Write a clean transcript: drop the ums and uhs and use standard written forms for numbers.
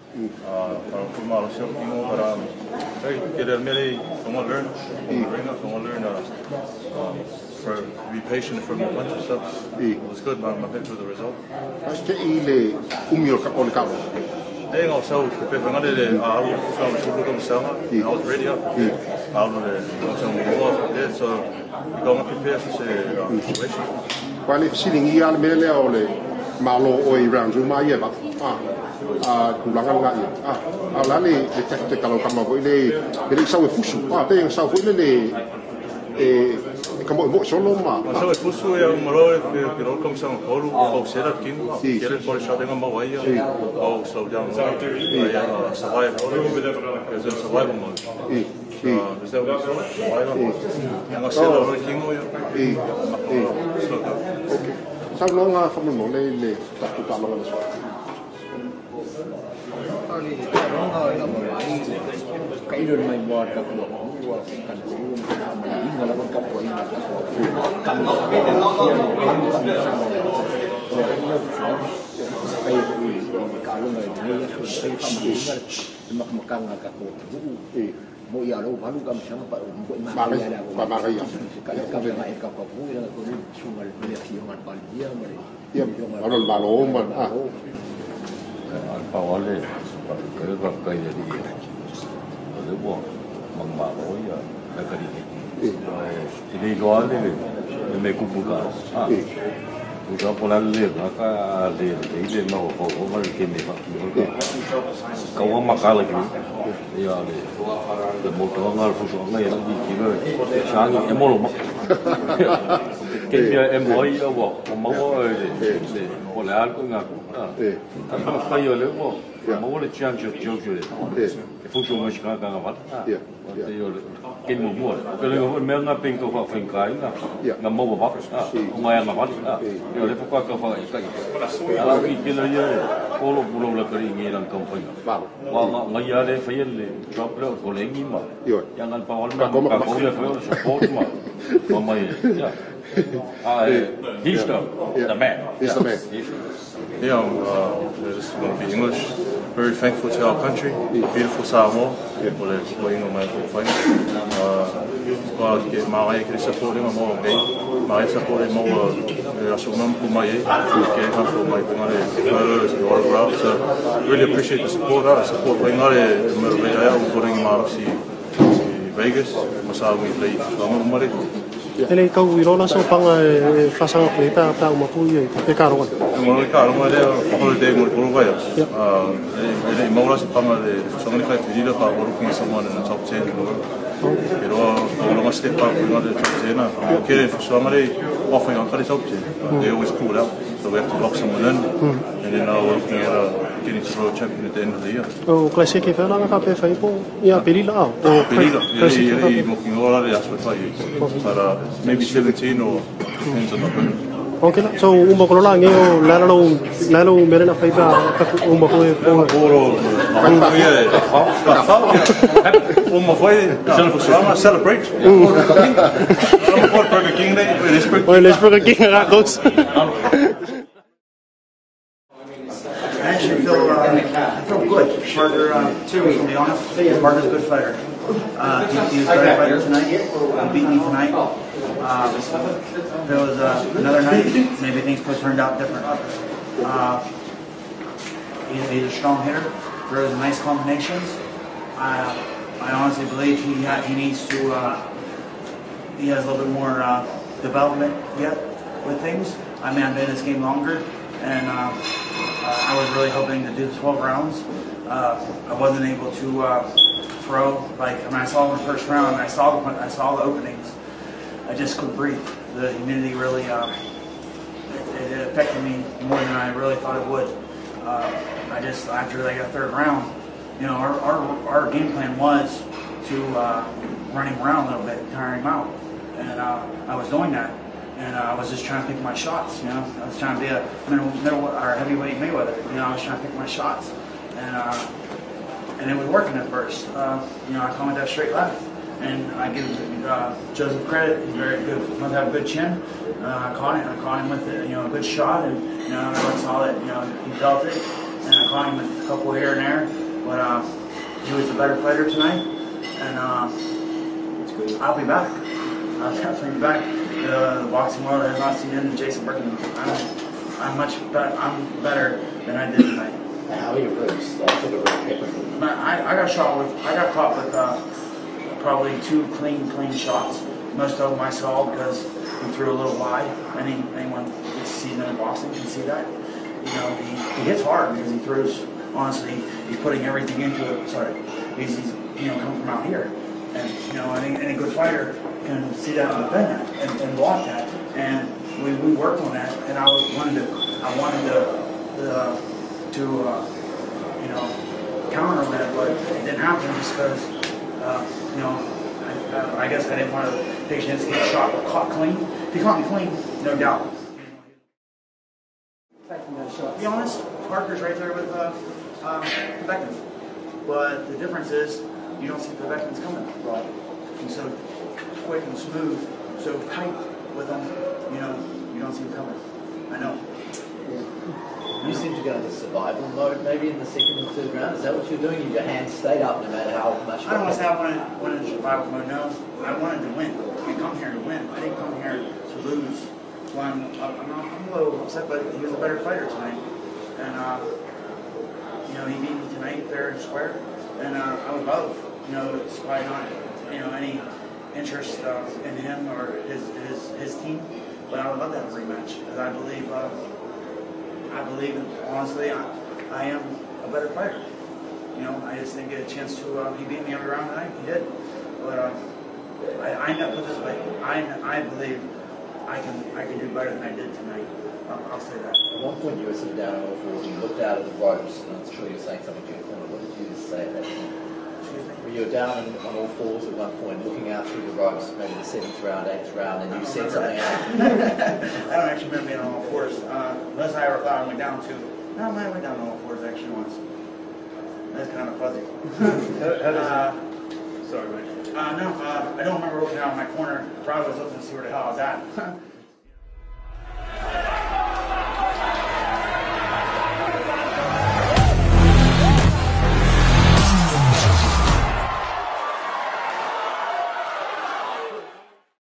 Para formar o seu time para querer me como learn, como learn for be patient for my punches. So it was good. I'm happy with the result. Ke ile umio ka pole ka. They also prepare ngade de so como sama. I was ready up. Out of the so more there so we go prepare for the situation. Quale sitting ia le mele ole malo o I round ma ia ba. Kulangan nga ia. Ala le te kalau kama ko ile sau e fusu. Te sau ko ile como mo solo ma. Sau e fusu e malo que ro como são polo ou será que quer por deixar de uma waia ou so down. Survive. Is it survival mode? Is that what it's survival? Yang asal orang kingo ya. Okay. Sau no nga fa mo le tatu ta lo so. Kailo na may buwan ka po. Kanulong na may ingalawang ka po ay mo ialo balu kam siang pa mo makaya ka ba ka ko ya ko sungal ni fiuman paldia mari ya alon balo man Pawale, kalau kau jadi, ada buat mengbawa ya, nak kiri. Ini luar ni, ini kubuka. Kita pulang leh, maka leh, ini mau kau mana kini kau makan lagi, ya leh. Motor ngal fusul ngal yang di kiri, sangat emol mak. Kaya emoy awak, mau leh, boleh aku ngaku. Tapi kayo le mo, mau le chiang jauh je. Fusul macam kan awak. Kayo kin mo mo. Kalau memang ngaping kau fak fengkai ngam mau bapak, ngaya ngapat. Yo le pokok kau fak ikai. Kalau kita le kalau pulau le kering ngilang kampung. Wah ngaya le fayel le job le kolengi mah. Jangan pawal mah kau le fayel support mah. Mama ya. He's the man. He's the man. Yeah, we're just going to be English. Very thankful to our country, beautiful Samoa. We're going on my final. Get my supporting a more gay. My supporting more. Asumam Pumaye. Get come for my photos and autographs. So really appreciate the support. The support going on in Merveya. We're going to Vegas. Masawi play. Ele kau wirona so panga fasang pleta pa umapu ye te karonga. Mo karonga le holiday mo provaya. Ele mo la panga de fasang kai pidida pa working someone in the top 10 in the world. Pero lo mas step up in the top 10 na. Kere fasang le offering on the top 10. They always pull out. So we have to lock someone in. And then now we're looking at getting to world champion at the end of the year. Oh, classic ke fela ka pe fai po. Ya pelila. Pelila. Ele looking all at the fight. But maybe 17 or depends on the opponent. Okay lah. So umba ko lang ngayon lalo meron na fai ba umba ko po. Oro. Umba fai celebrate. Burger King day. Let's Burger King goes. I actually feel good. Parker, to be honest, Parker's a good fighter. He was a great fighter tonight. He beat me tonight. If there was another night, maybe things could have turned out different. He's a strong hitter. Throws nice combinations. I honestly believe he needs to. He has a little bit more development yet with things. I mean, I've been in this game longer, and I was really hoping to do the 12 rounds. I wasn't able to throw. Like, I saw in the first round, I saw the openings. I just couldn't breathe. The humidity really it affected me more than I really thought it would. After I got third round, you know, our game plan was to run him around a little bit, tire him out, and I was doing that. And I was just trying to pick my shots, you know. I was trying to be a middle or heavyweight Mayweather. You know, I was trying to pick my shots, and it was working at first. You know, I caught that straight left, and I give Joseph credit. He's very good. Must have a good chin. I caught him with a good shot, and you know, everyone saw that. You know, he felt it, and I caught him a couple here and there, but he was a better fighter tonight, and I'll be back. I'll definitely be back. The boxing world has not seen him, Jason Bergman. I'm better than I did tonight. How are your ribs? I got caught with probably 2 clean shots. Most of them I saw because he threw a little wide. Anyone that's seasoned in boxing can see that. You know, he hits hard because he throws. Honestly, he's putting everything into it. Sorry, he's coming from out here, and any good fighter can see that and defend that and block that. And we worked on that, and I wanted to counter that, but it didn't happen just because I guess I didn't want to take a chance to get shot caught clean. If he caught me clean, no doubt. To be honest, Parker's right there with Beckman. But the difference is you don't see the Beckman's coming. Right. He's so quick and smooth, so tight with him, you don't see him coming. I know. You seem to go into survival mode maybe in the second and third round. Is that what you're doing? Your hands stayed up no matter how much. I don't want to say I wanted in survival mode. No, I wanted to win. I come here to win. I didn't come here to lose. So I'm a little upset, but he was a better fighter tonight, and he beat me tonight fair and square, and I would love. It's probably not any interest in him or his team, but I would love to have a rematch because I believe honestly I am a better fighter. I just didn't get a chance to. He beat me every round tonight. He did, but I know put this way. I believe I can do better than I did tonight. I'll say that. At one point you were sitting down on all fours and you looked out at the ropes, and I'm sure you were saying something to your corner. What did you say at that point? Well, you were down on all fours at one point, looking out through the ropes, maybe the 7th round, 8th round, and you said something out. I don't actually remember being on all fours, unless I ever thought I went down to. No, I went down on all fours actually once. That's kind of fuzzy. How does sorry, Mike. No, I don't remember looking out in my corner. Probably was looking to see where the hell I was at.